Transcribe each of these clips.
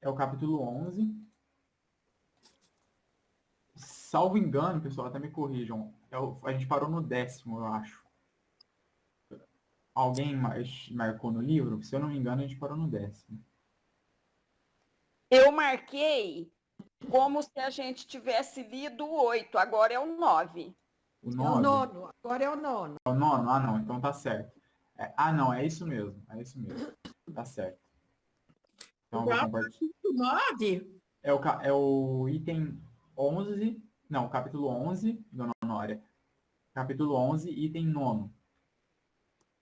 é o capítulo 11. Salvo engano, pessoal, até me corrijam, a gente parou no 10º, eu acho. Alguém marcou no livro? Se eu não me engano, a gente parou no 10º. Eu marquei como se a gente tivesse lido o 8, agora é o 9. O É o 9? nono, agora é o nono. É o 9? Ah, não, então tá certo. Não, é isso mesmo, tá certo. Então eu vou compartilhar. 9? É o item 11, não, capítulo 11, Dona Honória. Capítulo 11, item 9.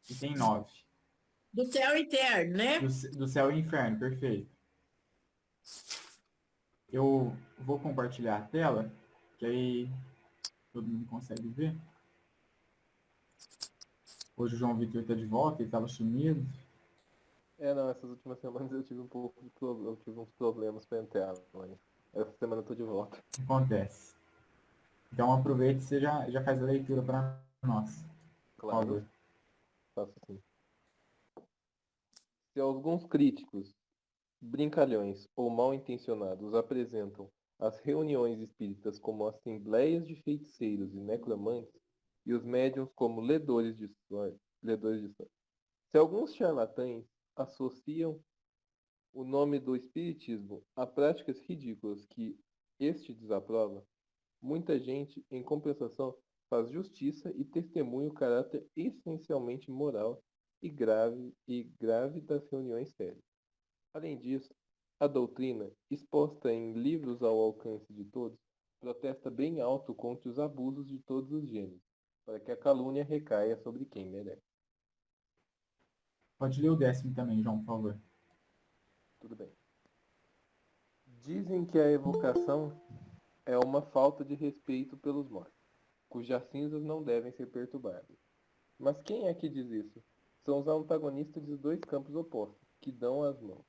Item 9. Do céu eterno, né? Do céu e inferno, perfeito. Eu vou compartilhar a tela, que aí todo mundo consegue ver. Hoje o João Vitor está de volta, ele estava sumido. Não, essas últimas semanas eu tive eu tive uns problemas para entrar, mas essa semana eu tô de volta. Acontece. Então aproveita e você já faz a leitura para nós. Por favor. Claro, faço sim. Se alguns críticos, brincalhões ou mal intencionados apresentam as reuniões espíritas como assembleias de feiticeiros e necromantes, e os médiuns como ledores de sorte. Se alguns charlatães associam o nome do espiritismo a práticas ridículas que este desaprova, muita gente, em compensação, faz justiça e testemunha o caráter essencialmente moral e grave das reuniões sérias. Além disso, a doutrina, exposta em livros ao alcance de todos, protesta bem alto contra os abusos de todos os gêneros, para que a calúnia recaia sobre quem merece. Pode ler o 10º também, João, por favor. Tudo bem. Dizem que a evocação é uma falta de respeito pelos mortos, cujas cinzas não devem ser perturbadas. Mas quem é que diz isso? São os antagonistas dos dois campos opostos, que dão as mãos.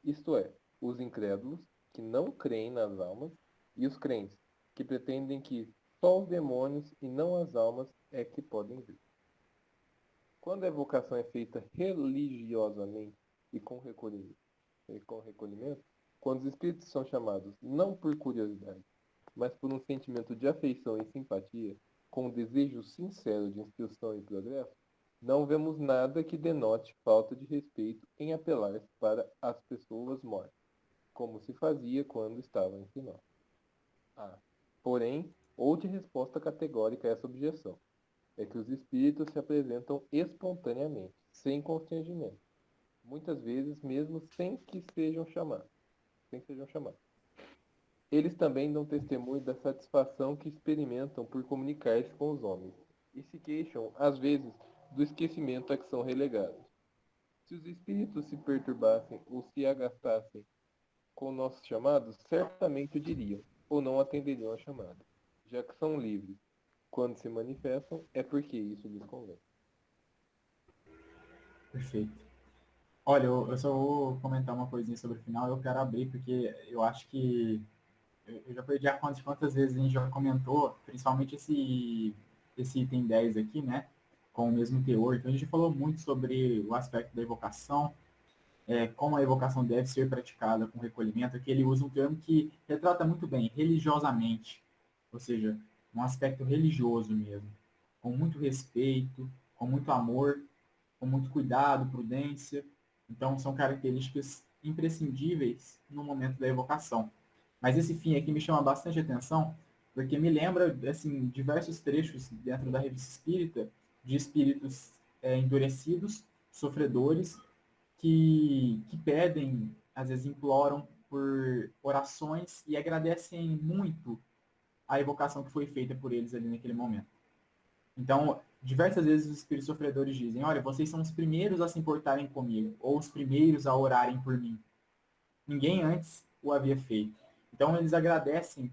Isto é, os incrédulos, que não creem nas almas, e os crentes, que pretendem que só os demônios e não as almas é que podem vir. Quando a evocação é feita religiosamente e com recolhimento, quando os espíritos são chamados não por curiosidade, mas por um sentimento de afeição e simpatia, com um desejo sincero de instrução e progresso, não vemos nada que denote falta de respeito em apelar para as pessoas mortas, como se fazia quando estavam entre nós. Porém, outra resposta categórica a essa objeção é que os espíritos se apresentam espontaneamente, sem constrangimento, muitas vezes mesmo sem que sejam chamados. Eles também dão testemunho da satisfação que experimentam por comunicar-se com os homens, e se queixam, às vezes, do esquecimento a que são relegados. Se os espíritos se perturbassem ou se agastassem com nossos chamados, certamente o diriam, ou não atenderiam a chamada, já que são livres. Quando se manifestam, é porque isso lhes convém. Perfeito. Olha, eu só vou comentar uma coisinha sobre o final. Eu quero abrir porque eu acho que eu já perdi a conta de quantas vezes a gente já comentou, principalmente esse item 10 aqui, né? Com o mesmo teor. Então a gente falou muito sobre o aspecto da evocação, como a evocação deve ser praticada com recolhimento. Aqui ele usa um termo que retrata muito bem, religiosamente. Ou seja, um aspecto religioso mesmo. Com muito respeito, com muito amor, com muito cuidado, prudência. Então, são características imprescindíveis no momento da evocação. Mas esse fim aqui me chama bastante atenção, porque me lembra, assim, diversos trechos dentro da revista espírita, de espíritos endurecidos, sofredores, que pedem, às vezes imploram por orações e agradecem muito a evocação que foi feita por eles ali naquele momento. Então, diversas vezes os espíritos sofredores dizem, olha, vocês são os primeiros a se importarem comigo, ou os primeiros a orarem por mim. Ninguém antes o havia feito. Então, eles agradecem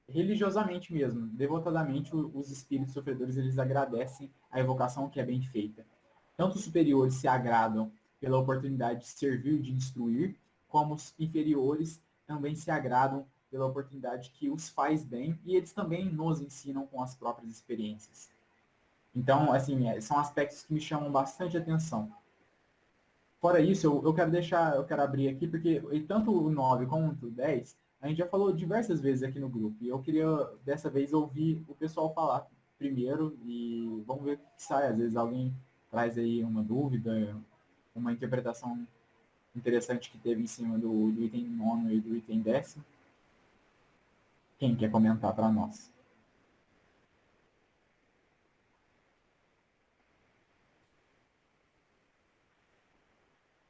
religiosamente mesmo, devotadamente, os espíritos sofredores, eles agradecem a evocação que é bem feita. Tanto os superiores se agradam pela oportunidade de servir, de instruir, como os inferiores também se agradam pela oportunidade que os faz bem, e eles também nos ensinam com as próprias experiências. Então, assim, são aspectos que me chamam bastante atenção. Fora isso, eu quero abrir aqui, porque tanto o 9 como o 10, a gente já falou diversas vezes aqui no grupo, e eu queria, dessa vez, ouvir o pessoal falar primeiro, e vamos ver o que sai. Às vezes alguém traz aí uma dúvida, uma interpretação interessante que teve em cima do item 9 e do item 10. Quem quer comentar para nós?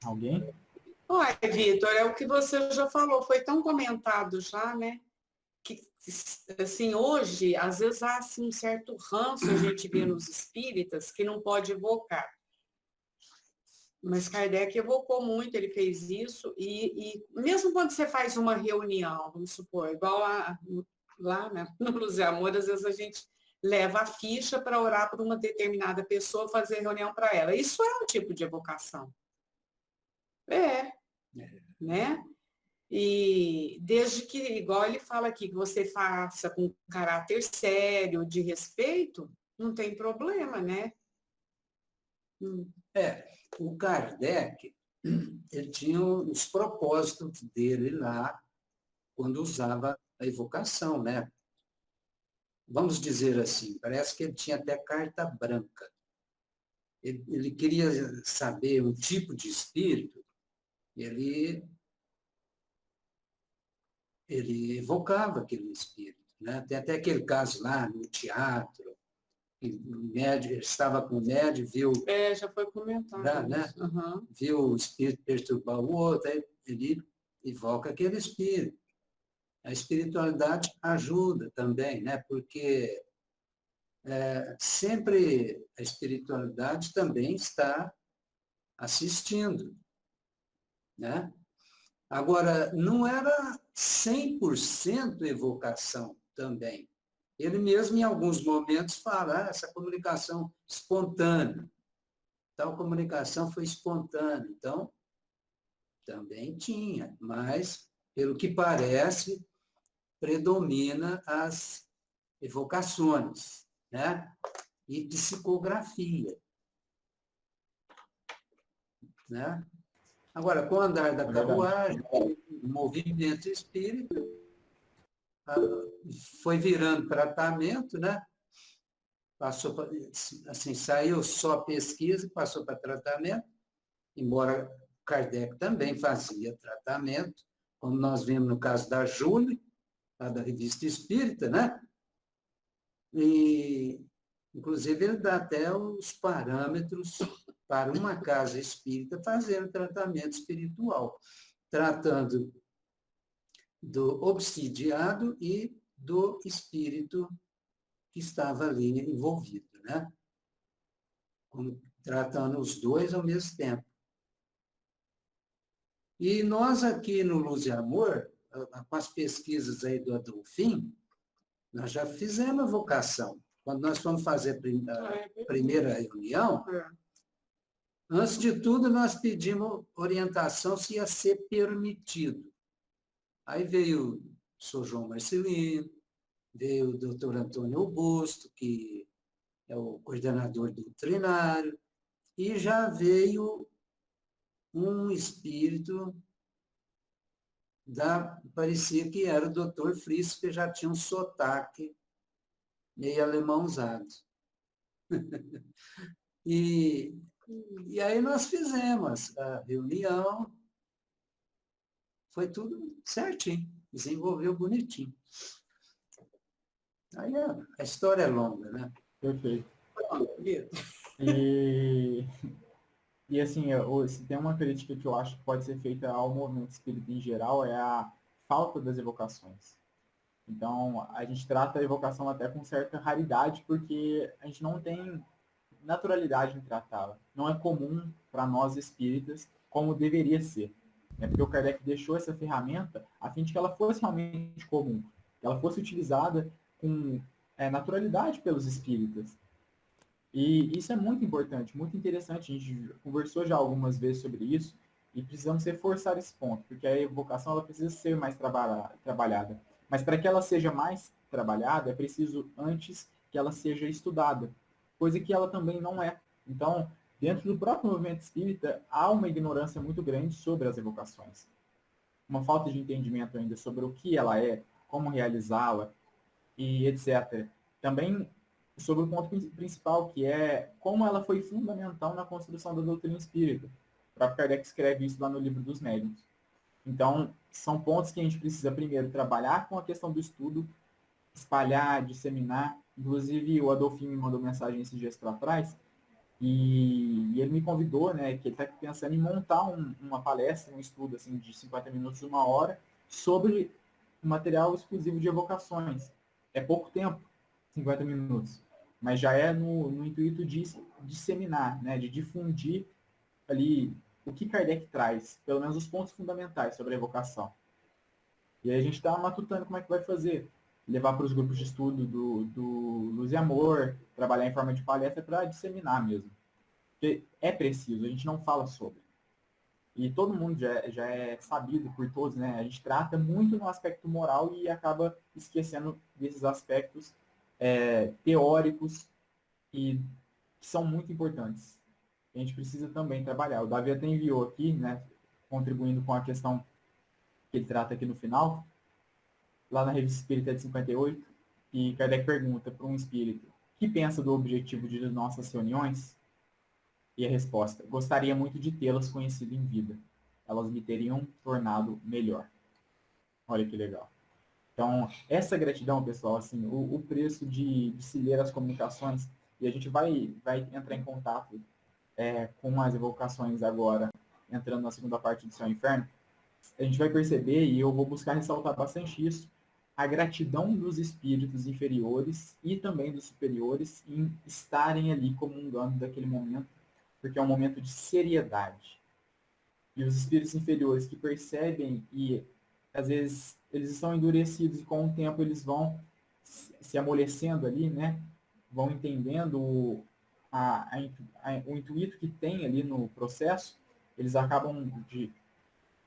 Alguém? Olha, Vitor, é o que você já falou, foi tão comentado já, né? Que, assim, hoje, às vezes há assim, um certo ranço a gente vê nos espíritas que não pode evocar. Mas Kardec evocou muito, ele fez isso, e mesmo quando você faz uma reunião, vamos supor, igual lá né, no Luz e Amor, às vezes a gente leva a ficha para orar por uma determinada pessoa, fazer reunião para ela. Isso é um tipo de evocação. Né? E desde que, igual ele fala aqui, que você faça com caráter sério, de respeito, não tem problema, né? O Kardec, ele tinha os propósitos dele lá, quando usava a evocação, né? Vamos dizer assim, parece que ele tinha até carta branca. Ele queria saber um tipo de espírito, ele evocava aquele espírito, né? Tem até aquele caso lá no teatro, que o médium, ele estava com o médium, viu... Já foi comentado. Né? Uhum. Viu o espírito perturbar o outro, aí ele evoca aquele espírito. A espiritualidade ajuda também, né? Porque sempre a espiritualidade também está assistindo, né? Agora, não era 100% evocação também. Ele mesmo, em alguns momentos, fala essa comunicação espontânea. Tal comunicação foi espontânea. Então, também tinha, mas, pelo que parece, predomina as evocações, né? E psicografia, né? Agora, com o andar da carruagem, o movimento espírita foi virando tratamento, né? Passou para, assim, saiu só pesquisa e passou para tratamento, embora Kardec também fazia tratamento, como nós vimos no caso da Júlia, lá da Revista Espírita, né? E, inclusive, ele dá até os parâmetros para uma casa espírita fazer um tratamento espiritual, tratando do obsidiado e do espírito que estava ali envolvido, né? Tratando os dois ao mesmo tempo. E nós aqui no Luz e Amor, com as pesquisas aí do Adolfim, nós já fizemos a vocação. Quando nós fomos fazer a primeira reunião, antes de tudo, nós pedimos orientação se ia ser permitido. Aí veio o Sr. João Marcelino, veio o doutor Antônio Augusto, que é o coordenador doutrinário, e já veio um espírito, parecia que era o doutor Frisco, que já tinha um sotaque meio alemãozado. E aí nós fizemos a reunião, foi tudo certinho, desenvolveu bonitinho. Aí a história é longa, né? Perfeito. E assim, se tem uma crítica que eu acho que pode ser feita ao movimento espírita em geral, é a falta das evocações. Então, a gente trata a evocação até com certa raridade, porque a gente não tem naturalidade em tratá-la. Não é comum para nós espíritas como deveria ser. É porque o Kardec deixou essa ferramenta a fim de que ela fosse realmente comum, que ela fosse utilizada com naturalidade pelos espíritas. E isso é muito importante, muito interessante. A gente conversou já algumas vezes sobre isso e precisamos reforçar esse ponto, porque a evocação ela precisa ser mais trabalhada. Mas para que ela seja mais trabalhada, é preciso antes que ela seja estudada, coisa que ela também não é. Então, dentro do próprio movimento espírita, há uma ignorância muito grande sobre as evocações. Uma falta de entendimento ainda sobre o que ela é, como realizá-la e etc. Também sobre o ponto principal, que é como ela foi fundamental na construção da doutrina espírita. O próprio Kardec escreve isso lá no Livro dos Médiuns. Então, são pontos que a gente precisa primeiro trabalhar com a questão do estudo, espalhar, disseminar. Inclusive, o Adolfinho me mandou mensagem esses dias para trás, e ele me convidou, né, que ele está pensando em montar uma palestra, um estudo assim, de 50 minutos, 1 hora, sobre um material exclusivo de evocações. É pouco tempo, 50 minutos, mas já é no intuito de disseminar, né, de difundir ali o que Kardec traz, pelo menos os pontos fundamentais sobre a evocação. E aí a gente está matutando como é que vai fazer. Levar para os grupos de estudo do Luz e Amor, trabalhar em forma de palestra para disseminar mesmo. Porque é preciso, a gente não fala sobre. E todo mundo já é sabido por todos, né? A gente trata muito no aspecto moral e acaba esquecendo desses aspectos teóricos e que são muito importantes. A gente precisa também trabalhar. O Davi até enviou aqui, né, contribuindo com a questão que ele trata aqui no final, lá na Revista Espírita de 58, e Kardec pergunta para um espírito: que pensa do objetivo de nossas reuniões? E a resposta: gostaria muito de tê-las conhecido em vida. Elas me teriam tornado melhor. Olha que legal. Então, essa gratidão, pessoal, assim, o preço de se ler as comunicações, e a gente vai entrar em contato com as evocações agora, entrando na segunda parte do Céu e Inferno, a gente vai perceber, e eu vou buscar ressaltar bastante isso, a gratidão dos espíritos inferiores e também dos superiores em estarem ali comungando daquele momento, porque é um momento de seriedade. E os espíritos inferiores que percebem e, às vezes, eles estão endurecidos e com o tempo eles vão se amolecendo ali, né? Vão entendendo o intuito que tem ali no processo, eles acabam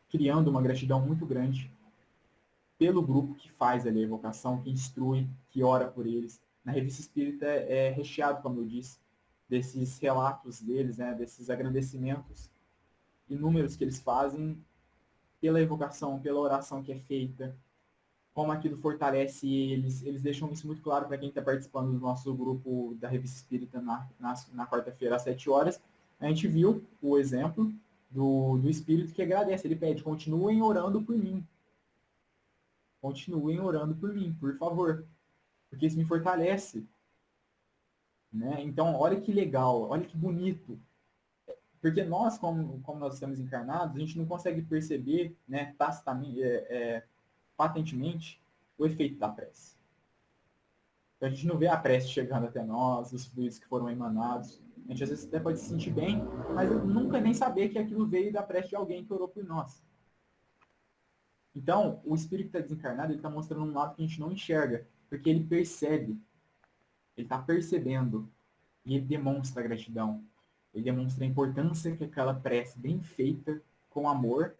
criando uma gratidão muito grande pelo grupo que faz ali a evocação, que instrui, que ora por eles. Na Revista Espírita é recheado, como eu disse, desses relatos deles, né, desses agradecimentos inúmeros que eles fazem pela evocação, pela oração que é feita, como aquilo fortalece eles. Eles deixam isso muito claro para quem está participando do nosso grupo da Revista Espírita na quarta-feira, às 7 horas. A gente viu o exemplo do espírito que agradece. Ele pede: continuem orando por mim. Continuem orando por mim, por favor. Porque isso me fortalece. Né? Então, olha que legal, olha que bonito. Porque nós, como nós estamos encarnados, a gente não consegue perceber, né, patentemente, o efeito da prece. Então, a gente não vê a prece chegando até nós, os fluidos que foram emanados. A gente às vezes até pode se sentir bem, mas nunca nem saber que aquilo veio da prece de alguém que orou por nós. Então, o espírito que está desencarnado, ele está mostrando um lado que a gente não enxerga, porque ele percebe, ele está percebendo, e ele demonstra gratidão. Ele demonstra a importância que aquela prece bem feita, com amor,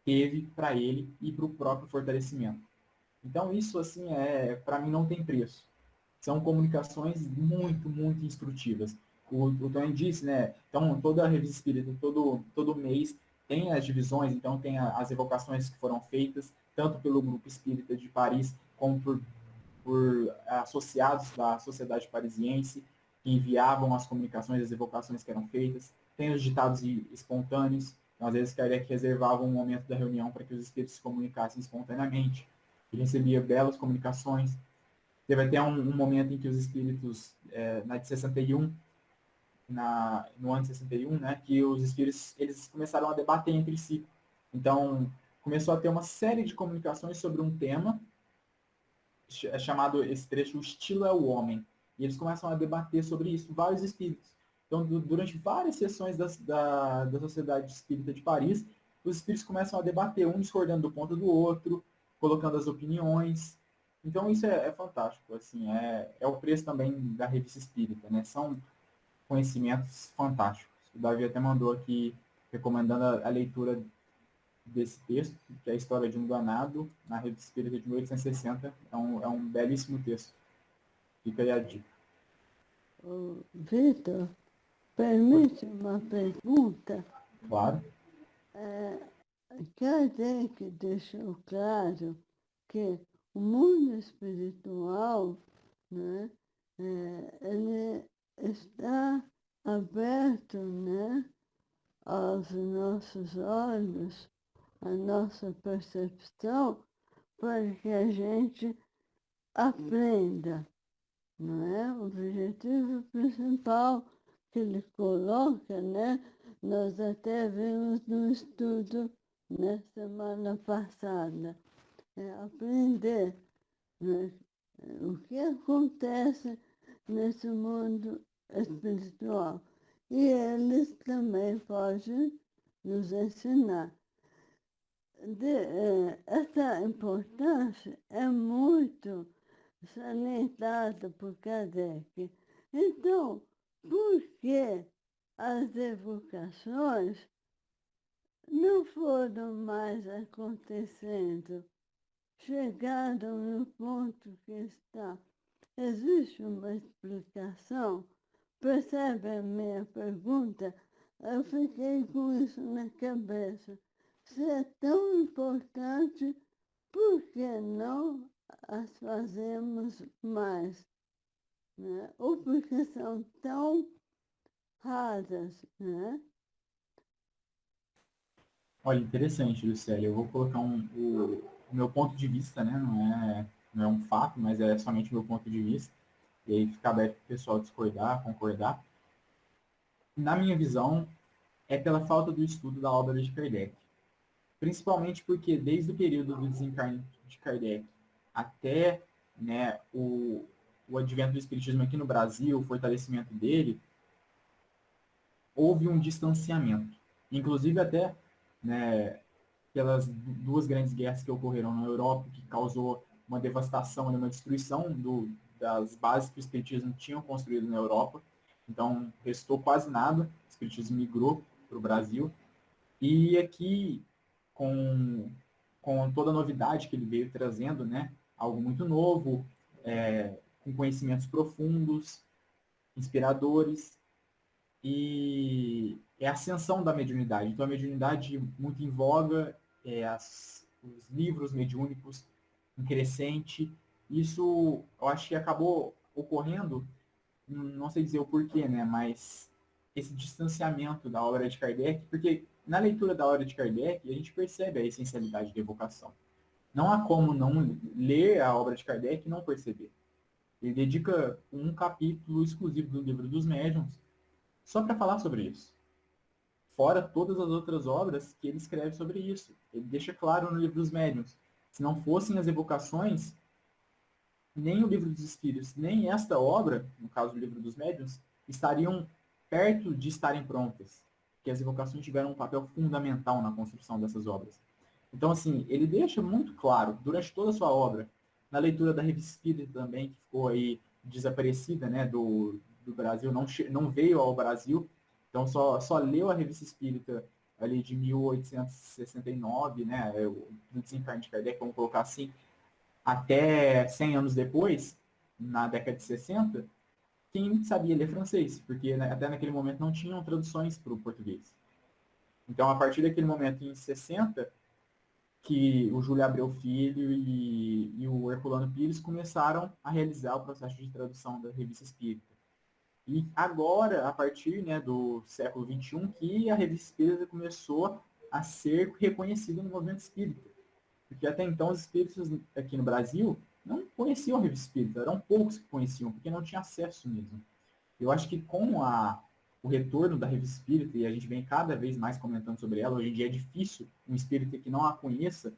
teve para ele e para o próprio fortalecimento. Então, isso, assim, para mim, não tem preço. São comunicações muito, muito instrutivas. O Tony disse, né? Então, toda a Revista Espírita, todo mês, tem as divisões, então tem as evocações que foram feitas, tanto pelo Grupo Espírita de Paris, como por associados da Sociedade Parisiense, que enviavam as comunicações, as evocações que eram feitas. Tem os ditados espontâneos, então, às vezes Kardec reservava um momento da reunião para que os espíritos se comunicassem espontaneamente. Ele recebia belas comunicações. Teve até um momento em que os espíritos, na de 61, no ano de 61, né, que os espíritos eles começaram a debater entre si. Então, começou a ter uma série de comunicações sobre um tema, chamado esse trecho, o estilo é o homem. E eles começam a debater sobre isso, vários espíritos. Então, durante várias sessões da Sociedade Espírita de Paris, os espíritos começam a debater, um discordando do ponto do outro, colocando as opiniões. Então, isso é fantástico. Assim, é o preço também da Revista Espírita, né? São conhecimentos fantásticos. O Davi até mandou aqui, recomendando a leitura desse texto, que é a História de um Danado, na Revista Espírita de 1860. É um belíssimo texto. Fica aí a dica. Vitor, permite uma pergunta? Claro. Kardec deixou claro que o mundo espiritual, né, ele está aberto, né, aos nossos olhos, à nossa percepção, para que a gente aprenda, não é? O objetivo principal que ele coloca, né? Nós até vimos no estudo na semana passada, é aprender, né, o que acontece nesse mundo espiritual. E eles também podem nos ensinar. Essa importância é muito salientada por Kardec. Então, por que as evocações não foram mais acontecendo? Chegaram no ponto que está. Existe uma explicação? Percebe a minha pergunta? Eu fiquei com isso na cabeça. Se é tão importante, por que não as fazemos mais? Né? Ou porque são tão raras, né? Olha, interessante, Lucélia. Eu vou colocar o meu ponto de vista, né? Não é um fato, mas é somente o meu ponto de vista. E aí fica aberto para o pessoal discordar, concordar. Na minha visão, é pela falta do estudo da obra de Kardec. Principalmente porque desde o período do desencarne de Kardec até, né, o advento do Espiritismo aqui no Brasil, o fortalecimento dele, houve um distanciamento. Inclusive até, né, pelas duas grandes guerras que ocorreram na Europa, que causou uma devastação, uma destruição das bases que o Espiritismo tinha construído na Europa. Então, restou quase nada, o Espiritismo migrou para o Brasil. E aqui, com toda a novidade que ele veio trazendo, né, algo muito novo, com conhecimentos profundos, inspiradores, e é a ascensão da mediunidade. Então, a mediunidade muito em voga, os livros mediúnicos em crescente. Isso, eu acho que acabou ocorrendo, não sei dizer o porquê, né, mas esse distanciamento da obra de Kardec, porque na leitura da obra de Kardec, a gente percebe a essencialidade da evocação. Não há como não ler a obra de Kardec e não perceber. Ele dedica um capítulo exclusivo do Livro dos Médiuns só para falar sobre isso. Fora todas as outras obras que ele escreve sobre isso. Ele deixa claro no Livro dos Médiuns. Se não fossem as evocações, nem o Livro dos Espíritos, nem esta obra, no caso do Livro dos Médiuns, estariam perto de estarem prontas. Porque as evocações tiveram um papel fundamental na construção dessas obras. Então, assim, ele deixa muito claro, durante toda a sua obra, na leitura da Revista Espírita também, que ficou aí desaparecida, né, do Brasil, não veio ao Brasil, então só leu a Revista Espírita ali de 1869, né, do desencarne de Kardec, vamos colocar assim, até 100 anos depois, na década de 60, quem sabia ler francês, porque até naquele momento não tinham traduções para o português. Então, a partir daquele momento, em 60, que o Júlio Abreu Filho e o Herculano Pires começaram a realizar o processo de tradução da Revista Espírita. E agora, a partir, né, do século XXI, que a Revista Espírita começou a ser reconhecida no movimento espírita. Porque até então os espíritas aqui no Brasil não conheciam a Revista Espírita, eram poucos que conheciam, porque não tinha acesso mesmo. Eu acho que com o retorno da Revista Espírita, e a gente vem cada vez mais comentando sobre ela, hoje em dia é difícil um espírita que não a conheça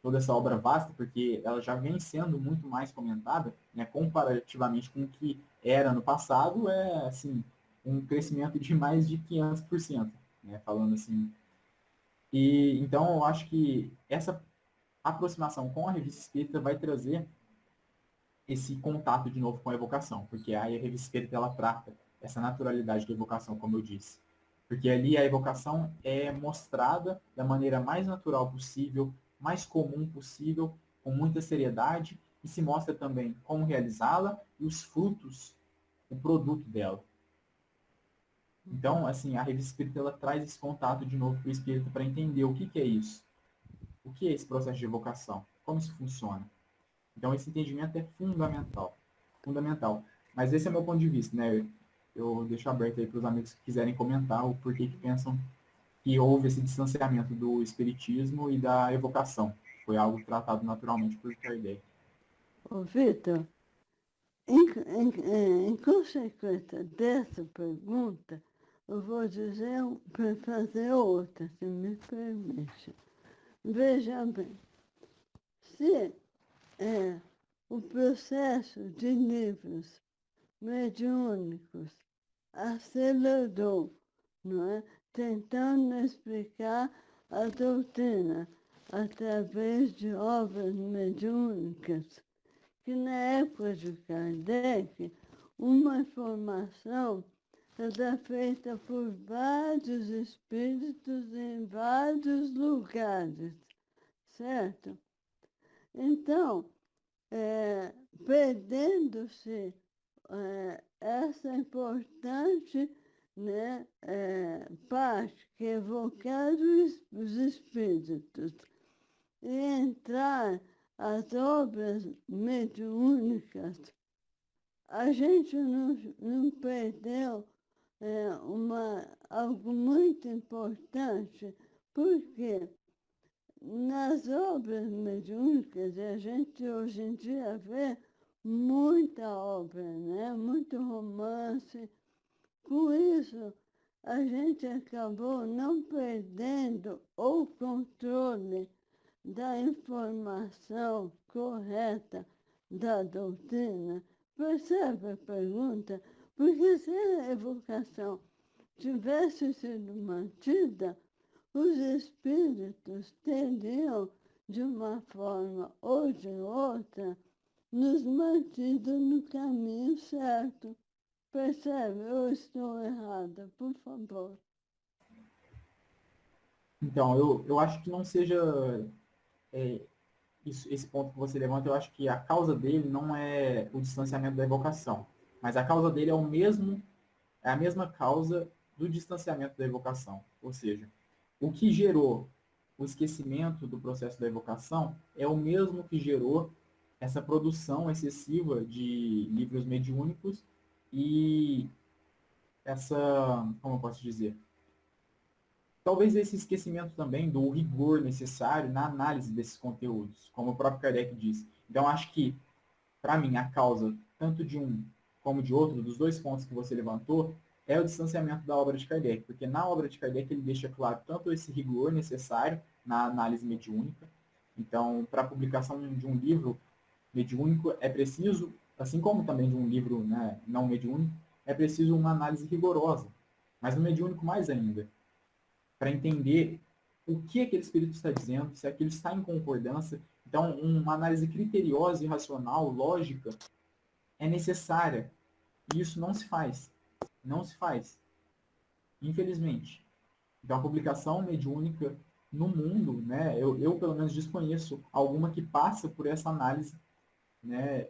toda essa obra vasta, porque ela já vem sendo muito mais comentada, né, comparativamente com o que era no passado, é assim, um crescimento de mais de 500%, né, falando assim. E então eu acho que essa aproximação com a Revista Espírita vai trazer esse contato de novo com a evocação, porque aí a Revista Espírita ela trata essa naturalidade da evocação, como eu disse. Porque ali a evocação é mostrada da maneira mais natural possível, mais comum possível, com muita seriedade, e se mostra também como realizá-la e os frutos, o produto dela. Então, assim, a revista espírita ela traz esse contato de novo para o espírito para entender o que é isso. O que é esse processo de evocação? Como isso funciona? Então, esse entendimento é fundamental. Fundamental. Mas esse é o meu ponto de vista, né? Eu deixo aberto aí para os amigos que quiserem comentar o porquê que pensam que houve esse distanciamento do espiritismo e da evocação. Foi algo tratado naturalmente por Kardec. Ô, Vitor, em consequência dessa pergunta, eu vou dizer para fazer outra, se me permite. Veja bem, se o processo de livros mediúnicos acelerou, não é? Tentando explicar a doutrina através de obras mediúnicas, que na época de Kardec, uma informação era feita por vários espíritos em vários lugares, certo? Então, perdendo-se essa importante, né, parte que evocar os espíritos e entrar as obras mediúnicas, a gente não perdeu algo muito importante, porque nas obras mediúnicas a gente hoje em dia vê muita obra, né? Muito romance. Com isso, a gente acabou não perdendo o controle da informação correta da doutrina. Percebe a pergunta? Porque se a evocação tivesse sido mantida, os espíritos teriam, de uma forma ou de outra, nos mantido no caminho certo. Percebe? Eu estou errada, por favor. Então, eu acho que não seja esse ponto que você levanta, eu acho que a causa dele não é o distanciamento da evocação, mas a causa dele é a mesma causa do distanciamento da evocação. Ou seja, o que gerou o esquecimento do processo da evocação é o mesmo que gerou essa produção excessiva de livros mediúnicos e como eu posso dizer, talvez esse esquecimento também do rigor necessário na análise desses conteúdos, como o próprio Kardec disse. Então, acho que, para mim, a causa, tanto de um como de outro, dos dois pontos que você levantou, é o distanciamento da obra de Kardec, porque na obra de Kardec ele deixa claro tanto esse rigor necessário na análise mediúnica. Então, para a publicação de um livro mediúnico é preciso, assim como também de um livro, né, não mediúnico, é preciso uma análise rigorosa, mas no mediúnico mais ainda, para entender o que aquele espírito está dizendo, se aquilo está em concordância. Então, uma análise criteriosa e racional, lógica, é necessária. E isso não se faz. Não se faz. Infelizmente. Então, a publicação mediúnica no mundo, né, eu pelo menos desconheço alguma que passa por essa análise, né,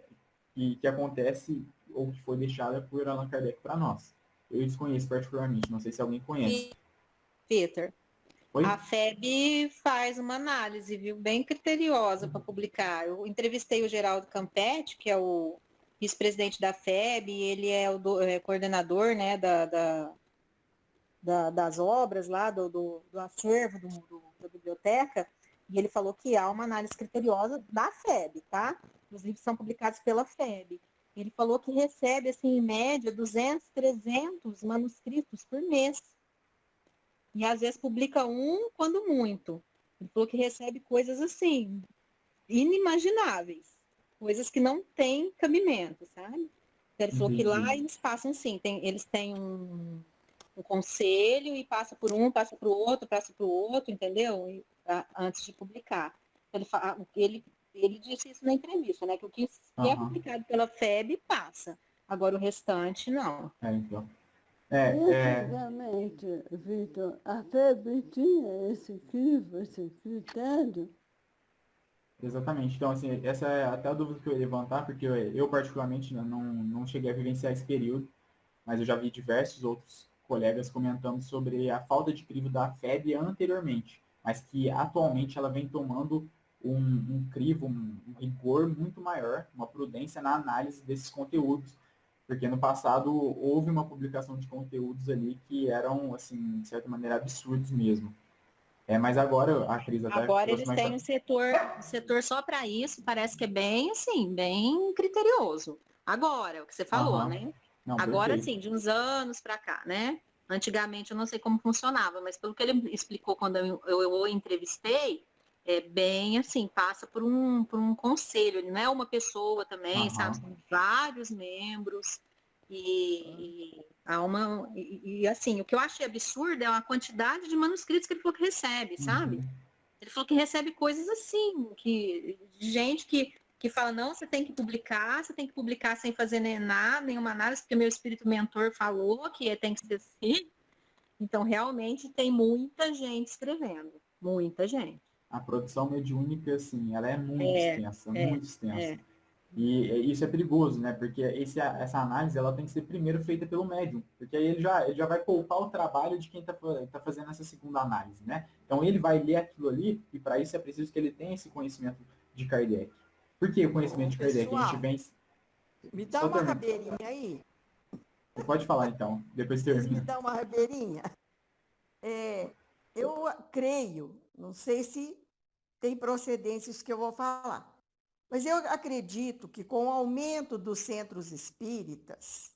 que acontece ou que foi deixada por Allan Kardec para nós. Eu desconheço particularmente, não sei se alguém conhece. Peter, Oi? a FEB faz uma análise, viu, bem criteriosa para publicar. Eu entrevistei o Geraldo Campetti, que é o vice-presidente da FEB, e ele é o coordenador, né, das obras lá, do acervo da biblioteca, e ele falou que há uma análise criteriosa da FEB, tá? Os livros são publicados pela FEB. Ele falou que recebe, assim, em média, 200, 300 manuscritos por mês. E às vezes publica um, quando muito. Ele falou que recebe coisas assim, inimagináveis. Coisas que não têm cabimento, sabe? Então, ele falou que lá eles passam sim, eles têm um conselho e passa por um, passa para o outro, entendeu? Antes de publicar. Ele disse isso na entrevista, né? Que o que é publicado pela FEB passa. Agora o restante, não. Então. Antigamente, Vitor, a FEB tinha esse critério? Exatamente. Então, assim, essa é até a dúvida que eu ia levantar, porque eu particularmente, não cheguei a vivenciar esse período, mas eu já vi diversos outros colegas comentando sobre a falta de crivo da FEB anteriormente, mas que atualmente ela vem tomando um crivo, um rigor muito maior, uma prudência na análise desses conteúdos, porque no passado houve uma publicação de conteúdos ali que eram, assim, de certa maneira, absurdos mesmo. Mas agora a Cris até Agora eles têm um setor só para isso, parece que é bem, assim, bem criterioso. Agora, o que você falou, né? Não, agora, perfeito. sim, de uns anos para cá, né? Antigamente eu não sei como funcionava, mas pelo que ele explicou quando eu o entrevistei, é bem assim, passa por um conselho, ele não é uma pessoa também, sabe? São vários membros e assim, o que eu achei absurdo é a quantidade de manuscritos que ele falou que recebe, sabe? Ele falou que recebe coisas assim, de gente que fala, não, você tem que publicar sem fazer nenhuma análise, porque meu espírito mentor falou que tem que ser assim. Então, realmente, tem muita gente escrevendo, muita gente. A produção mediúnica, assim, ela é muito extensa, muito extensa. E isso é perigoso, né? Porque essa análise, ela tem que ser primeiro feita pelo médium, porque aí ele já vai poupar o trabalho de quem está fazendo essa segunda análise, né? Então, ele vai ler aquilo ali, e para isso é preciso que ele tenha esse conhecimento de Kardec. Por que o conhecimento de Kardec? A gente vem... Me dá uma rabeirinha aí. Você pode falar, então, depois termina. Me dá uma rabeirinha. Eu creio, não sei se tem procedência isso que eu vou falar, mas eu acredito que com o aumento dos centros espíritas,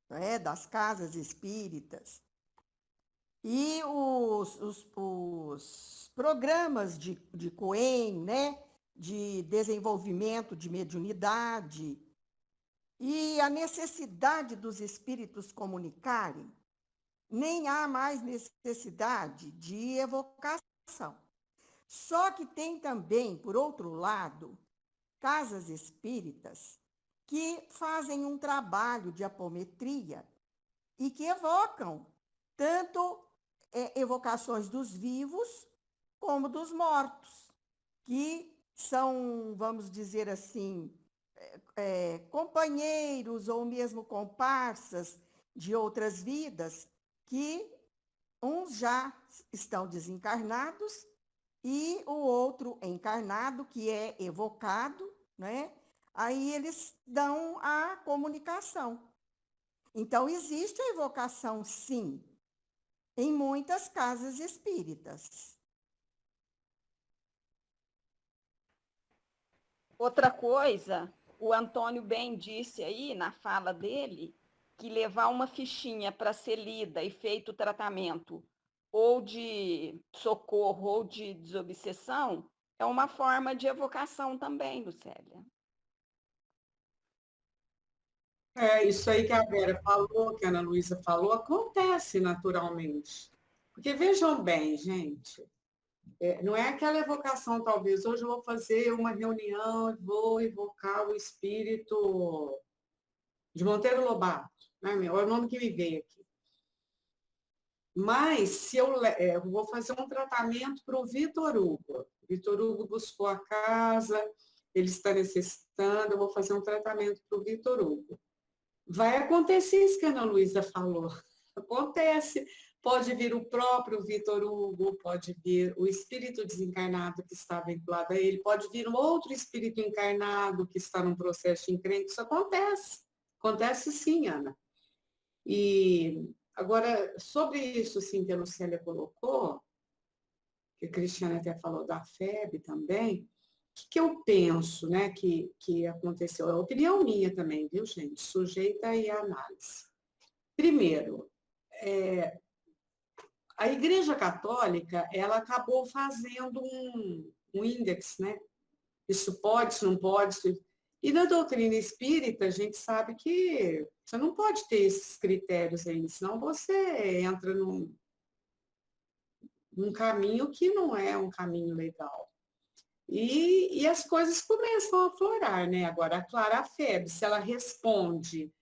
né, das casas espíritas, e os programas de COEM, né, de desenvolvimento de mediunidade, e a necessidade dos espíritos comunicarem, nem há mais necessidade de evocação. Só que tem também, por outro lado, casas espíritas que fazem um trabalho de apometria e que evocam tanto evocações dos vivos como dos mortos, que são, vamos dizer assim, companheiros ou mesmo comparsas de outras vidas, que uns já estão desencarnados e o outro encarnado, que é evocado, né? Aí eles dão a comunicação. Então, existe a evocação, sim, em muitas casas espíritas. Outra coisa, o Antônio bem disse aí, na fala dele, que levar uma fichinha para ser lida e feito o tratamento ou de socorro ou de desobsessão é uma forma de evocação também, Lucélia. Isso aí que a Vera falou, que a Ana Luísa falou, acontece naturalmente. Porque vejam bem, gente, não é aquela evocação, talvez, hoje eu vou fazer uma reunião, vou evocar o espírito de Monteiro Lobato, né? É o nome que me veio aqui. Mas, se eu vou fazer um tratamento para o Vitor Hugo. Vitor Hugo buscou a casa, ele está necessitando, eu vou fazer um tratamento para o Vitor Hugo. Vai acontecer isso que a Ana Luísa falou. Acontece. Pode vir o próprio Vitor Hugo, pode vir o espírito desencarnado que está vinculado a ele, pode vir um outro espírito encarnado que está num processo de encrenca. Isso acontece. Acontece sim, Ana. E agora, sobre isso assim, que a Lucélia colocou, que a Cristiane até falou da FEB também, o que eu penso, né, que aconteceu? É a opinião minha também, viu, gente? Sujeita aí à análise. Primeiro, a Igreja Católica, ela acabou fazendo um índex, né? Isso pode, isso não pode. E na doutrina espírita, a gente sabe que você não pode ter esses critérios aí, senão você entra num caminho que não é um caminho legal. E as coisas começam a aflorar, né? Agora, a Clara Feb, se ela responde,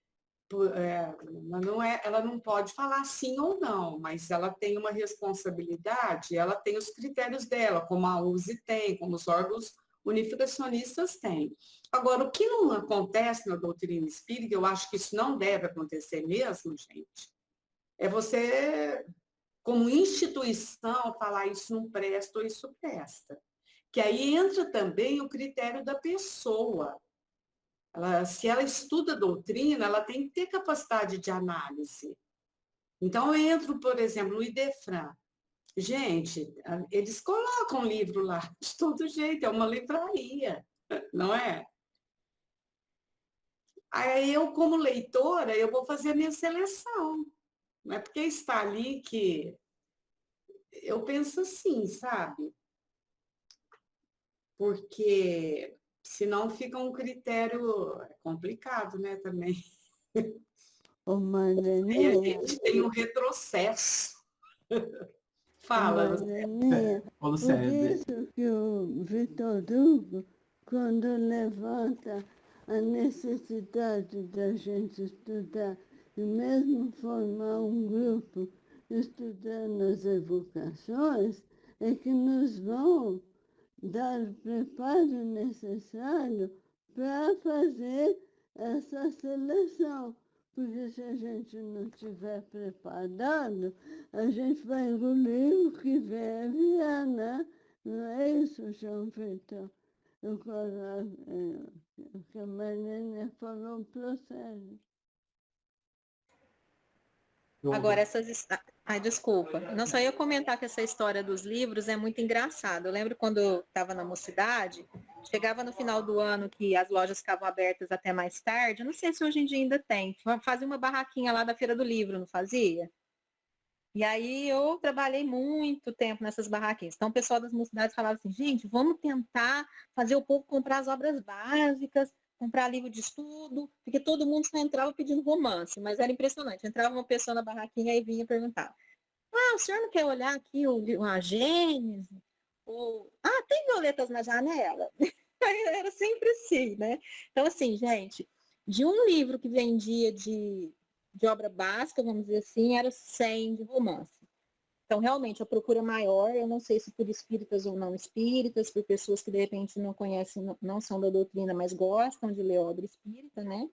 ela não pode falar sim ou não, mas ela tem uma responsabilidade, ela tem os critérios dela, como a USE tem, como os órgãos unificacionistas têm. Agora, o que não acontece na doutrina espírita, eu acho que isso não deve acontecer mesmo, gente, É você, como instituição, falar isso não presta ou isso presta. Que aí entra também o critério da pessoa. Se ela estuda doutrina, ela tem que ter capacidade de análise. Então, eu entro, por exemplo, no Idefran. Gente, eles colocam livro lá de todo jeito, é uma livraria, não é? Aí eu, como leitora, eu vou fazer a minha seleção. Não é porque está ali que eu penso assim, sabe? Porque senão fica um critério complicado, né, também. Ô, E a Marianinha, gente tem um retrocesso. ô, Fala. Marianinha, Ô, por Lucélia, isso que o Vitor Hugo, quando levanta a necessidade da gente estudar e mesmo formar um grupo estudando as evocações, é que nos vão dar o preparo necessário para fazer essa seleção. Porque se a gente não estiver preparado, a gente vai engolir o que vier, né? Não é isso, João Vitor? O que a Marlene falou procede. Agora, Ai, desculpa. Não só eu comentar que essa história dos livros é muito engraçada. Eu lembro quando eu estava na mocidade, chegava no final do ano que as lojas ficavam abertas até mais tarde. Eu não sei se hoje em dia ainda tem. Fazia uma barraquinha lá da Feira do Livro, não fazia? E aí eu trabalhei muito tempo nessas barraquinhas. Então o pessoal das mocidades falava assim, gente, vamos tentar fazer o povo comprar as obras básicas, comprar livro de estudo, porque todo mundo só entrava pedindo romance, mas era impressionante. Entrava uma pessoa na barraquinha e vinha perguntar, o senhor não quer olhar aqui a Gênesis? Tem violetas na janela? Era sempre assim, né? Então, assim, gente, de um livro que vendia de obra básica, vamos dizer assim, era 100 de romance. Então, realmente, a procura maior, eu não sei se por espíritas ou não espíritas, por pessoas que, de repente, não conhecem, não são da doutrina, mas gostam de ler obra espírita, né?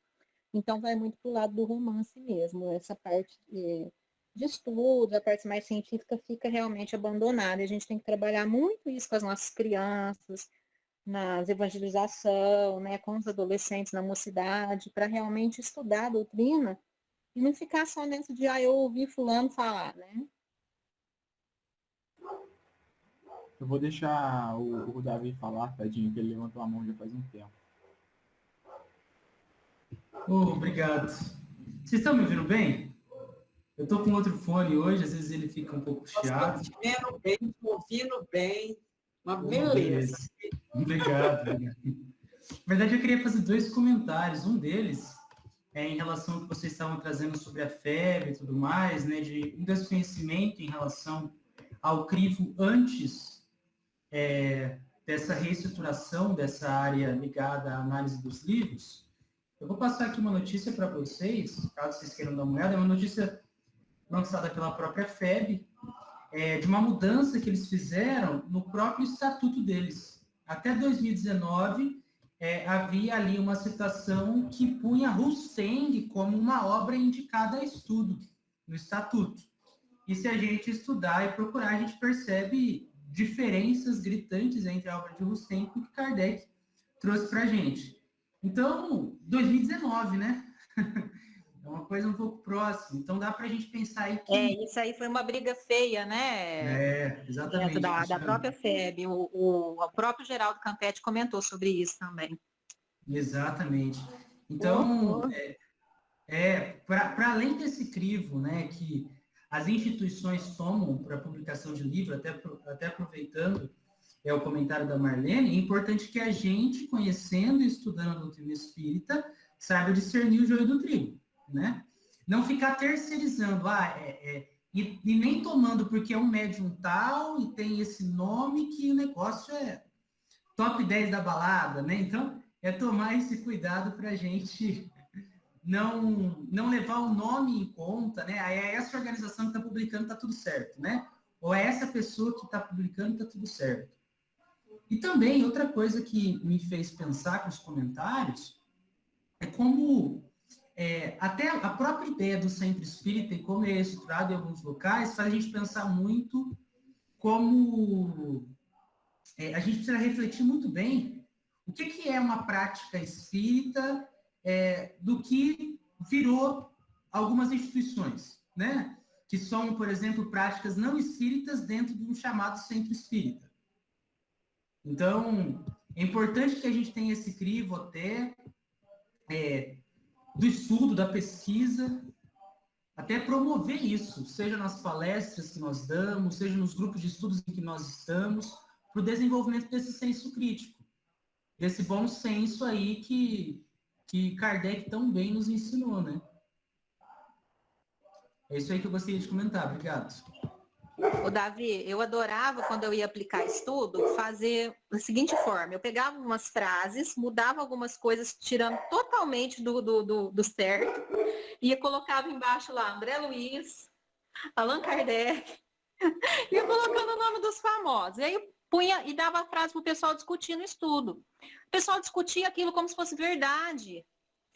Então, vai muito para o lado do romance mesmo. Essa parte de estudo, a parte mais científica fica realmente abandonada. A gente tem que trabalhar muito isso com as nossas crianças, nas evangelização, né, com os adolescentes na mocidade, para realmente estudar a doutrina e não ficar só nessa de, eu ouvi fulano falar, né? eu vou deixar o Davi falar, tadinho, que ele levantou a mão já faz um tempo. Obrigado. Vocês estão me ouvindo bem? Eu estou com outro fone hoje, às vezes ele fica um pouco chiado. Estou te vendo bem, ouvindo bem. Uma beleza. Obrigado. Na verdade, eu queria fazer 2 comentários. Um deles é em relação ao que vocês estavam trazendo sobre a febre e tudo mais, né, de um desconhecimento em relação ao crivo antes dessa reestruturação dessa área ligada à análise dos livros. Eu vou passar aqui uma notícia para vocês, caso vocês queiram dar uma olhada, é uma notícia lançada pela própria FEB, de uma mudança que eles fizeram no próprio estatuto deles. Até 2019, havia ali uma citação que punha Rusteng como uma obra indicada a estudo no estatuto. E se a gente estudar e procurar, a gente percebe diferenças gritantes entre a obra de Rusteng e o que Kardec trouxe para a gente. Então, 2019, né? É uma coisa um pouco próxima. Então, dá para a gente pensar aí que... Isso aí foi uma briga feia, né? Exatamente. Dentro da própria FEB. O próprio Geraldo Campetti comentou sobre isso também. Exatamente. Então, para além desse crivo, né, que as instituições tomam para a publicação de livro, até aproveitando o comentário da Marlene, é importante que a gente, conhecendo e estudando a doutrina espírita, saiba discernir o joio do trigo, né? Não ficar terceirizando, e nem tomando porque é um médium tal e tem esse nome que o negócio é top 10 da balada, né? Então, é tomar esse cuidado para a gente não levar o nome em conta, né? Aí é essa organização que está publicando, está tudo certo, né? Ou é essa pessoa que está publicando, está tudo certo. E também, outra coisa que me fez pensar com os comentários é como até a própria ideia do centro espírita e como ele é estruturado em alguns locais faz a gente pensar muito como a gente precisa refletir muito bem o que é uma prática espírita do que virou algumas instituições, né? Que são, por exemplo, práticas não espíritas dentro de um chamado centro espírita. Então, é importante que a gente tenha esse crivo até do estudo, da pesquisa, até promover isso, seja nas palestras que nós damos, seja nos grupos de estudos em que nós estamos, para o desenvolvimento desse senso crítico, desse bom senso aí que Kardec tão bem nos ensinou, né? É isso aí que eu gostaria de comentar. Obrigado. Ô, Davi, eu adorava, quando eu ia aplicar estudo, fazer da seguinte forma: eu pegava umas frases, mudava algumas coisas, tirando totalmente do certo, e colocava embaixo lá André Luiz, Allan Kardec, ia colocando o nome dos famosos. E aí eu punha e dava a frase para o pessoal discutir no estudo. O pessoal discutia aquilo como se fosse verdade,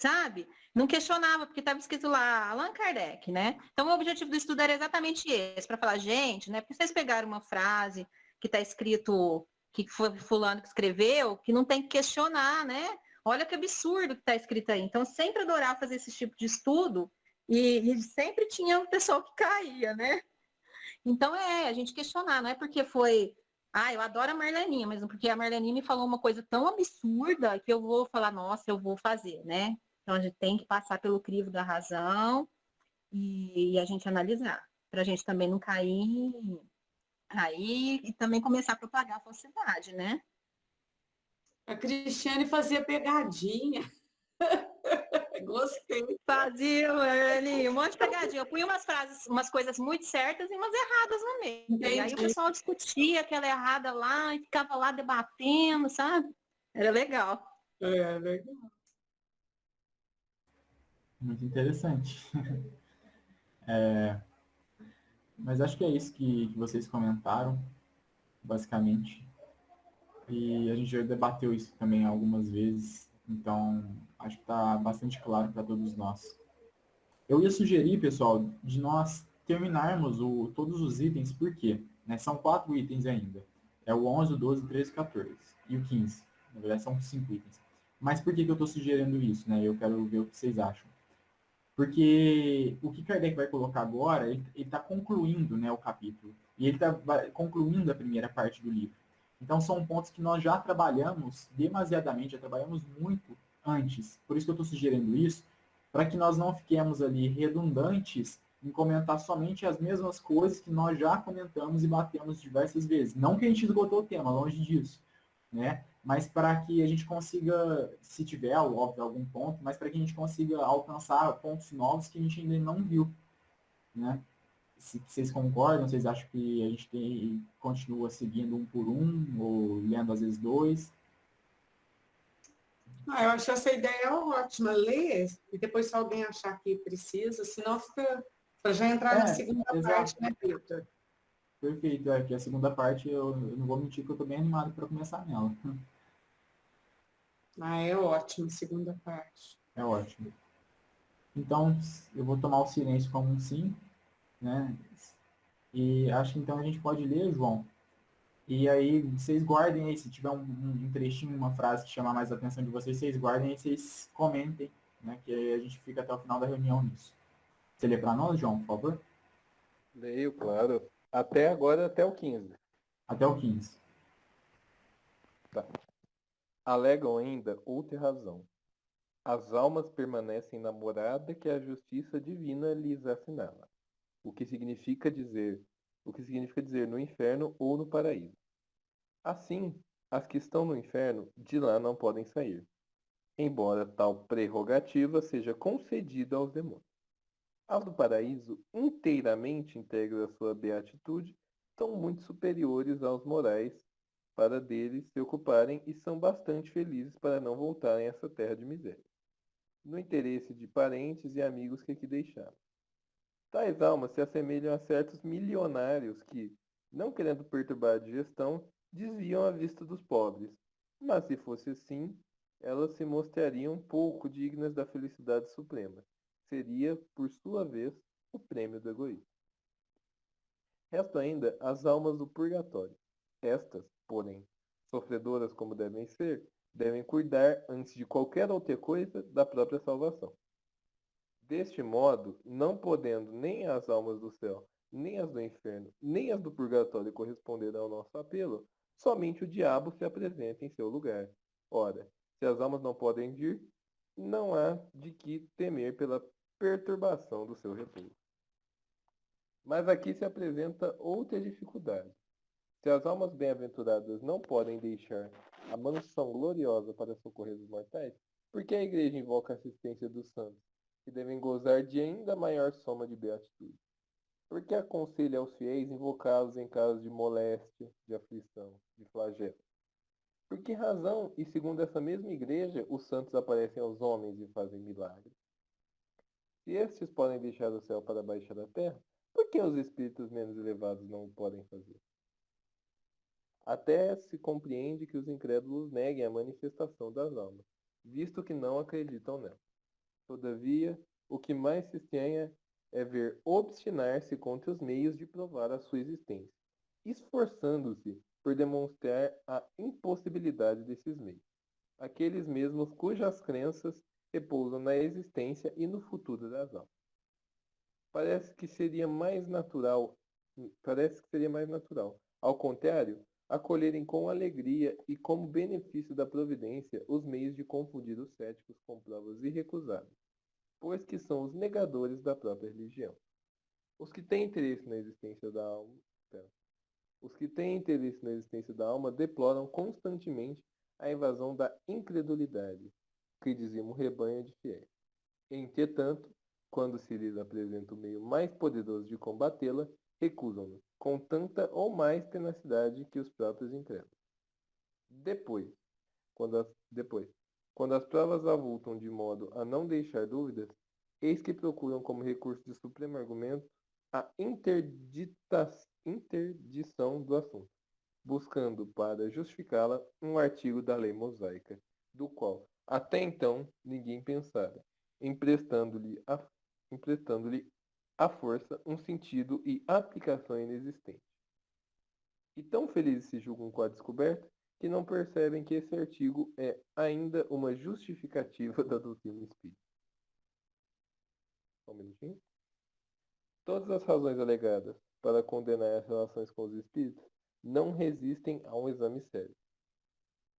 sabe? Não questionava, porque estava escrito lá Allan Kardec, né? Então, o objetivo do estudo era exatamente esse, para falar, gente, né? Porque vocês pegaram uma frase que está escrito, que foi fulano que escreveu, que não tem que questionar, né? Olha que absurdo que está escrito aí. Então, eu sempre adorava fazer esse tipo de estudo e sempre tinha um pessoal que caía, né? Então, a gente questionar, não é porque foi... eu adoro a Marleninha, mas não porque a Marleninha me falou uma coisa tão absurda que eu vou falar, nossa, eu vou fazer, né? Então, a gente tem que passar pelo crivo da razão e a gente analisar, para a gente também não cair aí e também começar a propagar a falsidade, né? A Cristiane fazia pegadinha. Gostei. Fazia, Marlene, um monte de pegadinha. Eu punha umas frases, umas coisas muito certas e umas erradas no meio. Entendi. E aí o pessoal discutia aquela errada lá e ficava lá debatendo, sabe? Era legal. Legal. Muito interessante. Mas acho que é isso que vocês comentaram, basicamente. E a gente já debateu isso também algumas vezes, então acho que está bastante claro para todos nós. Eu ia sugerir, pessoal, de nós terminarmos todos os itens, por quê? São 4 itens ainda. É o 11, o 12, o 13, o 14 e o 15. Na verdade, são 5 itens. Mas por que eu estou sugerindo isso? Eu quero ver o que vocês acham. Porque o que Kardec vai colocar agora, ele está concluindo, o capítulo. E ele está concluindo a primeira parte do livro. Então, são pontos que nós já trabalhamos demasiadamente, já trabalhamos muito antes. Por isso que eu estou sugerindo isso, para que nós não fiquemos ali redundantes em comentar somente as mesmas coisas que nós já comentamos e batemos diversas vezes. Não que a gente esgotou o tema, longe disso, mas para que a gente consiga, se tiver, óbvio, algum ponto, mas para que a gente consiga alcançar pontos novos que a gente ainda não viu, Se vocês concordam, vocês acham que a gente continua seguindo um por um, ou lendo às vezes 2? Eu acho essa ideia ótima, ler, e depois se alguém achar que precisa, senão fica para já entrar na segunda parte, né, Vitor? Perfeito, que a segunda parte, eu não vou mentir que eu estou bem animado para começar nela. É ótimo, a segunda parte. É ótimo. Então, eu vou tomar o silêncio como um sim, E acho que então a gente pode ler, João. E aí, vocês guardem aí, se tiver um trechinho, uma frase que chamar mais a atenção de vocês, vocês guardem e vocês comentem, que aí a gente fica até o final da reunião nisso. Você lê para nós, João, por favor? Leio, claro. Até agora, até o 15. Até o 15. Tá. Alegam ainda outra razão. As almas permanecem na morada que a justiça divina lhes assinala, o que significa dizer no inferno ou no paraíso. Assim, as que estão no inferno de lá não podem sair, embora tal prerrogativa seja concedida aos demônios. As do paraíso, inteiramente íntegras a sua beatitude, são muito superiores aos morais para deles se ocuparem e são bastante felizes para não voltarem a essa terra de miséria, no interesse de parentes e amigos que aqui deixaram. Tais almas se assemelham a certos milionários que, não querendo perturbar a digestão, desviam a vista dos pobres. Mas se fosse assim, elas se mostrariam um pouco dignas da felicidade suprema. Seria, por sua vez, o prêmio do egoísmo. Restam ainda as almas do purgatório. Estas, porém, sofredoras como devem ser, devem cuidar, antes de qualquer outra coisa, da própria salvação. Deste modo, não podendo nem as almas do céu, nem as do inferno, nem as do purgatório corresponder ao nosso apelo, somente o diabo se apresenta em seu lugar. Ora, se as almas não podem vir, não há de que temer pela perturbação do seu repouso. Mas aqui se apresenta outra dificuldade. Se as almas bem-aventuradas não podem deixar a mansão gloriosa para socorrer os mortais, por que a Igreja invoca a assistência dos santos, que devem gozar de ainda maior soma de beatitude? Por que aconselha aos fiéis invocá-los em casos de moléstia, de aflição, de flagelo? Por que razão, e segundo essa mesma Igreja, os santos aparecem aos homens e fazem milagres? Se estes podem deixar o céu para baixar da terra, por que os espíritos menos elevados não o podem fazer? Até se compreende que os incrédulos neguem a manifestação das almas, visto que não acreditam nela. Todavia, o que mais se estranha é ver obstinar-se contra os meios de provar a sua existência, esforçando-se por demonstrar a impossibilidade desses meios. Aqueles mesmos cujas crenças repousam na existência e no futuro das almas. Parece que seria mais natural, ao contrário, acolherem com alegria e como benefício da providência os meios de confundir os céticos com provas irrecusáveis, pois que são os negadores da própria religião. Os que têm interesse na existência da alma, deploram constantemente a invasão da incredulidade, que dizia um rebanho de fiéis. Entretanto, quando se lhes apresenta o meio mais poderoso de combatê-la, recusam-no, com tanta ou mais tenacidade que os próprios incrédulos. Depois, quando as provas avultam de modo a não deixar dúvidas, eis que procuram como recurso de supremo argumento a interdição do assunto, buscando para justificá-la um artigo da lei mosaica, do qual até então ninguém pensara, emprestando-lhe à força um sentido e aplicação inexistente. E tão felizes se julgam com a descoberta que não percebem que esse artigo é ainda uma justificativa da doutrina espírita. Só um minutinho. Todas as razões alegadas para condenar as relações com os espíritos não resistem a um exame sério.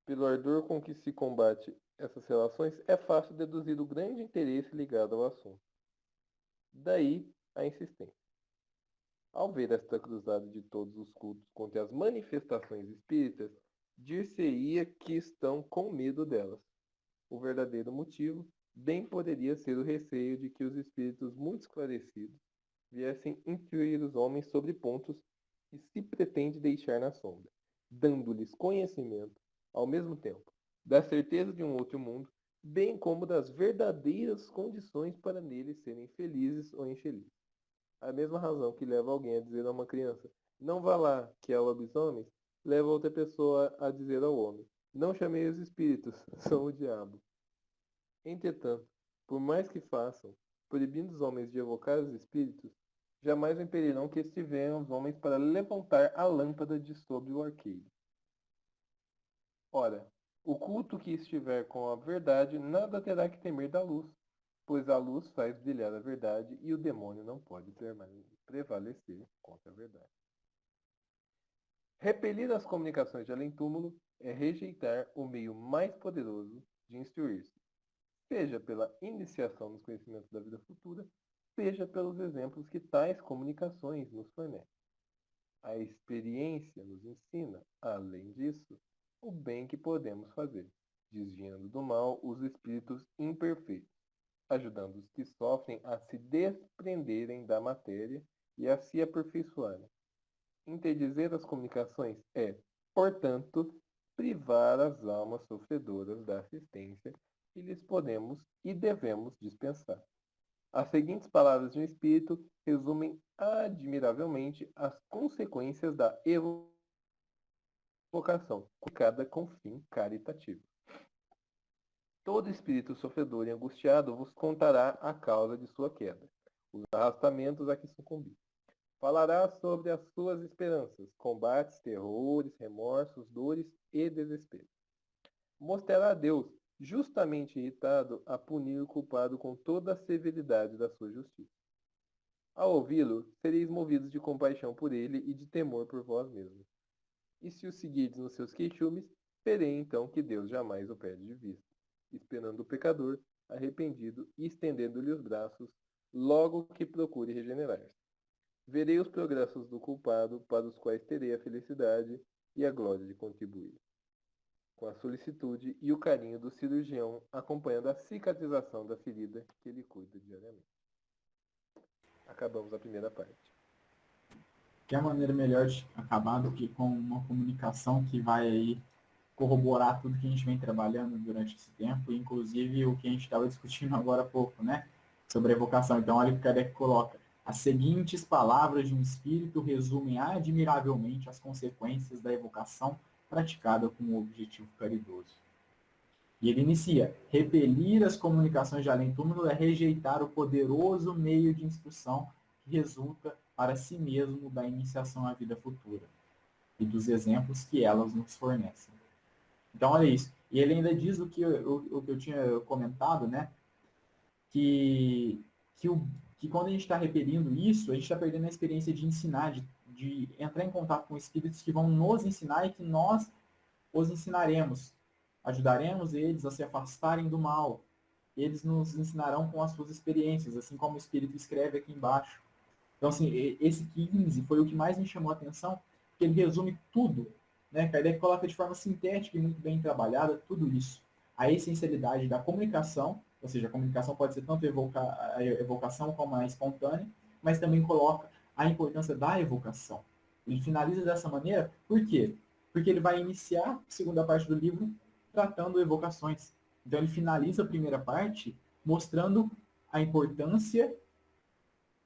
Pelo ardor com que se combate essas relações, é fácil deduzir o grande interesse ligado ao assunto. Daí a insistência. Ao ver esta cruzada de todos os cultos contra as manifestações espíritas, dir-se-ia que estão com medo delas. O verdadeiro motivo bem poderia ser o receio de que os espíritos muito esclarecidos viessem instruir os homens sobre pontos que se pretende deixar na sombra, dando-lhes conhecimento, ao mesmo tempo, da certeza de um outro mundo, bem como das verdadeiras condições para neles serem felizes ou infelizes. A mesma razão que leva alguém a dizer a uma criança, não vá lá, que há lobisomens, leva outra pessoa a dizer ao homem, não chamei os espíritos, são o diabo. Entretanto, por mais que façam, proibindo os homens de evocar os espíritos, jamais o impedirão que estes venham os homens para levantar a lâmpada de sobre o arqueiro. Ora, o culto que estiver com a verdade nada terá que temer da luz, pois a luz faz brilhar a verdade e o demônio não pode prevalecer contra a verdade. Repelir as comunicações de além-túmulo é rejeitar o meio mais poderoso de instruir-se, seja pela iniciação nos conhecimentos da vida futura, seja pelos exemplos que tais comunicações nos fornecem. A experiência nos ensina, além disso, o bem que podemos fazer, desviando do mal os espíritos imperfeitos, ajudando os que sofrem a se desprenderem da matéria e a se aperfeiçoarem. Interdizer as comunicações é, portanto, privar as almas sofredoras da assistência que lhes podemos e devemos dispensar. As seguintes palavras de um espírito resumem admiravelmente as consequências da evocação, comunicada com fim caritativo. Todo espírito sofredor e angustiado vos contará a causa de sua queda, os arrastamentos a que sucumbiu. Falará sobre as suas esperanças, combates, terrores, remorsos, dores e desespero. Mostrará a Deus, justamente irritado, a punir o culpado com toda a severidade da sua justiça. Ao ouvi-lo, sereis movidos de compaixão por ele e de temor por vós mesmos. E se o seguirdes nos seus queixumes, verei então que Deus jamais o perde de vista, esperando o pecador, arrependido e estendendo-lhe os braços, logo que procure regenerar-se. Verei os progressos do culpado, para os quais terei a felicidade e a glória de contribuir, com a solicitude e o carinho do cirurgião, acompanhando a cicatrização da ferida que ele cuida diariamente. Acabamos a primeira parte. Que é a maneira melhor de acabar do que com uma comunicação que vai aí corroborar tudo que a gente vem trabalhando durante esse tempo, inclusive o que a gente estava discutindo agora há pouco, né? Sobre a evocação. Então, olha o que Kardec coloca. As seguintes palavras de um espírito resumem admiravelmente as consequências da evocação praticada com o objetivo caridoso. E ele inicia: repelir as comunicações de além-túmulo é rejeitar o poderoso meio de instrução que resulta para si mesmo da iniciação à vida futura e dos exemplos que elas nos fornecem. Então, olha isso. E ele ainda diz o que eu tinha comentado, né? Que quando a gente está repelindo isso, a gente está perdendo a experiência de ensinar, de entrar em contato com espíritos que vão nos ensinar e que nós os ensinaremos. Ajudaremos eles a se afastarem do mal. Eles nos ensinarão com as suas experiências, assim como o Espírito escreve aqui embaixo. Então, assim, esse 15 foi o que mais me chamou a atenção, porque ele resume tudo, né? Kardec coloca de forma sintética e muito bem trabalhada tudo isso. A essencialidade da comunicação, ou seja, a comunicação pode ser tanto a evocação como a espontânea, mas também coloca a importância da evocação. Ele finaliza dessa maneira, por quê? Porque ele vai iniciar a segunda parte do livro tratando evocações. Então ele finaliza a primeira parte mostrando a importância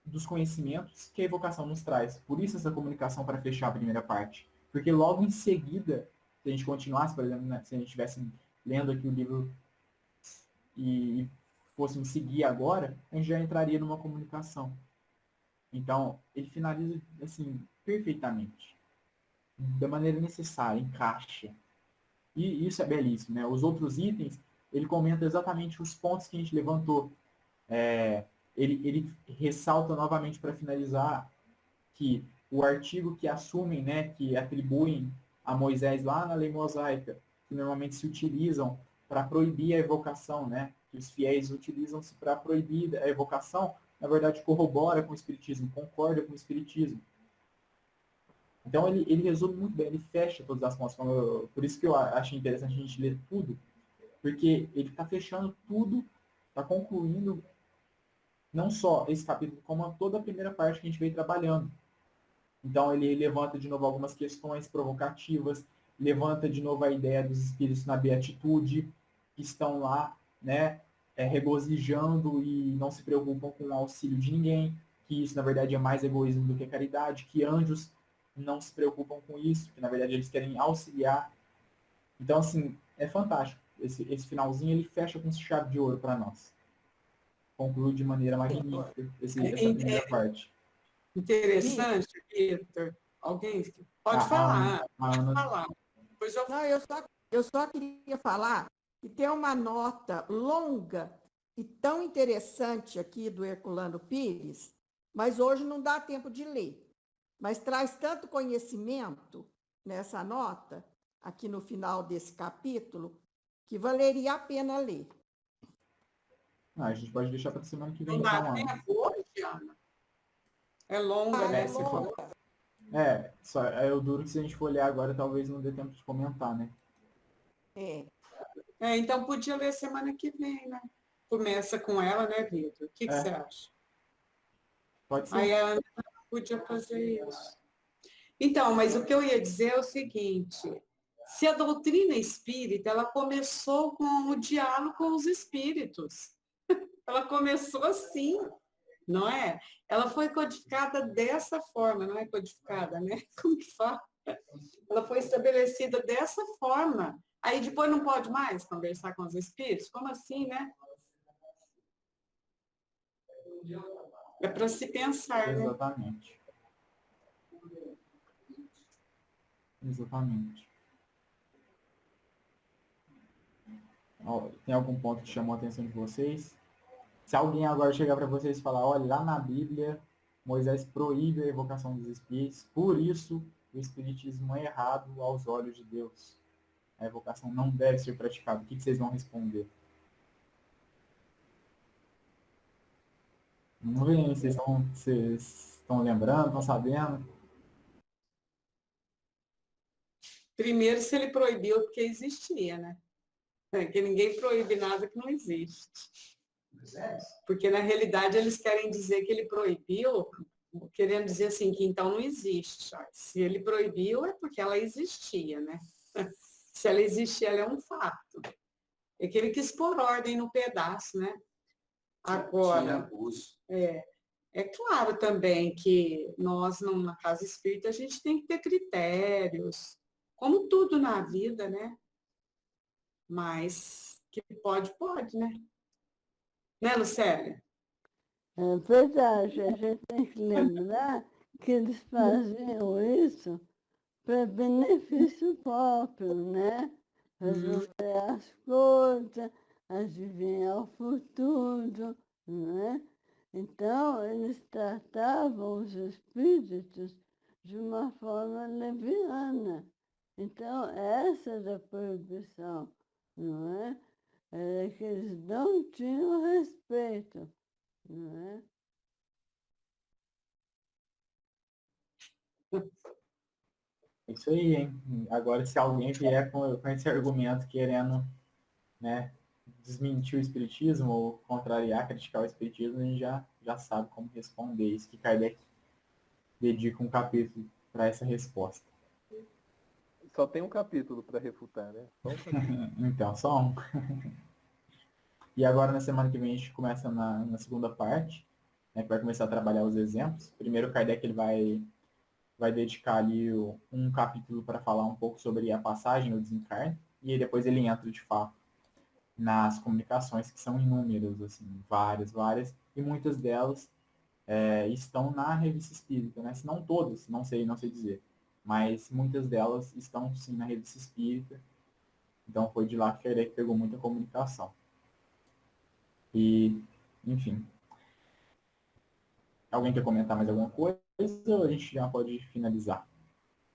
dos conhecimentos que a evocação nos traz. Por isso essa comunicação para fechar a primeira parte. Porque logo em seguida, se a gente continuasse, por exemplo, né, se a gente estivesse lendo aqui o livro e fôssemos seguir agora, a gente já entraria numa comunicação. Então, ele finaliza assim, perfeitamente. Da maneira necessária, encaixa. E isso é belíssimo, né? Os outros itens, ele comenta exatamente os pontos que a gente levantou. Ele ressalta novamente para finalizar que o artigo que assumem, né, que atribuem a Moisés lá na lei mosaica, que normalmente se utilizam para proibir a evocação, né, que os fiéis utilizam-se para proibir a evocação, na verdade corrobora com o Espiritismo, concorda com o Espiritismo. Então ele resume muito bem, ele fecha todas as pontas. Por isso que eu achei interessante a gente ler tudo, porque ele está fechando tudo, está concluindo não só esse capítulo, como toda a primeira parte que a gente veio trabalhando. Então ele levanta de novo algumas questões provocativas, levanta de novo a ideia dos espíritos na beatitude, que estão lá, né, regozijando e não se preocupam com o auxílio de ninguém, que isso na verdade é mais egoísmo do que caridade, que anjos não se preocupam com isso, que na verdade eles querem auxiliar. Então, assim, é fantástico. Esse finalzinho ele fecha com chave de ouro para nós. Conclui de maneira magnífica essa primeira parte. Interessante, Vitor. Alguém pode falar. Pode falar. Pois Não, eu só queria falar que tem uma nota longa e tão interessante aqui do Herculano Pires, mas hoje não dá tempo de ler. Mas traz tanto conhecimento nessa nota, aqui no final desse capítulo, que valeria a pena ler. A gente pode deixar para semana que vem. Não dá tempo hoje, Ana? É longa, né? Só é o duro que se a gente for olhar agora, talvez não dê tempo de comentar, né? Então podia ler semana que vem, né? Começa com ela, né, Vitor? O que você acha? Pode ser. Aí a Ana podia fazer isso. Então, mas o que eu ia dizer é o seguinte, se a doutrina espírita, ela começou com o diálogo com os espíritos. Ela começou assim, não é? Ela foi codificada dessa forma, não é codificada, né? Como que fala? Ela foi estabelecida dessa forma, Aí depois não pode mais conversar com os espíritos? Como assim, né? É para se pensar, né? Exatamente. Exatamente. Ó, tem algum ponto que chamou a atenção de vocês? Se alguém agora chegar para vocês e falar, olha, lá na Bíblia, Moisés proíbe a evocação dos espíritos, por isso o espiritismo é errado aos olhos de Deus. A evocação não deve ser praticada. O que vocês vão responder? Vamos ver, hein? Vocês estão lembrando, estão sabendo? Primeiro, se ele proibiu, porque existia, né? Que ninguém proíbe nada que não existe. Porque, na realidade, eles querem dizer que ele proibiu, querendo dizer assim, que então não existe. Se ele proibiu, é porque ela existia, né? Se ela existia, ela é um fato. É que ele quis pôr ordem no pedaço, né? Agora, é claro também que nós, na casa espírita, a gente tem que ter critérios, como tudo na vida, né? Mas que pode, né? Né, Lucélia? É verdade, a gente tem que lembrar que eles faziam isso para benefício próprio, né? Resolver as coisas, adivinhar o futuro, né? Então, eles tratavam os espíritos de uma forma leviana. Então, essa era a proibição, não é? Era que eles não tinham respeito, não é? Isso aí, hein? Agora, se alguém vier com esse argumento querendo, né, desmentir o espiritismo ou contrariar, criticar o espiritismo, a gente já sabe como responder isso, que Kardec dedica um capítulo para essa resposta. Só tem um capítulo para refutar, né? Só um capítulo. Então, só um. E agora, na semana que vem, a gente começa na segunda parte, né, que vai começar a trabalhar os exemplos. Primeiro, o Kardec ele vai dedicar ali um capítulo para falar um pouco sobre a passagem no desencarne, e aí depois ele entra, de fato, nas comunicações, que são inúmeras, assim, várias, e muitas delas estão na Revista Espírita, né? Se não todas, não sei dizer, mas muitas delas estão, sim, na Revista Espírita. Então, foi de lá que Kardec pegou muita comunicação. E, enfim. Alguém quer comentar mais alguma coisa ou a gente já pode finalizar?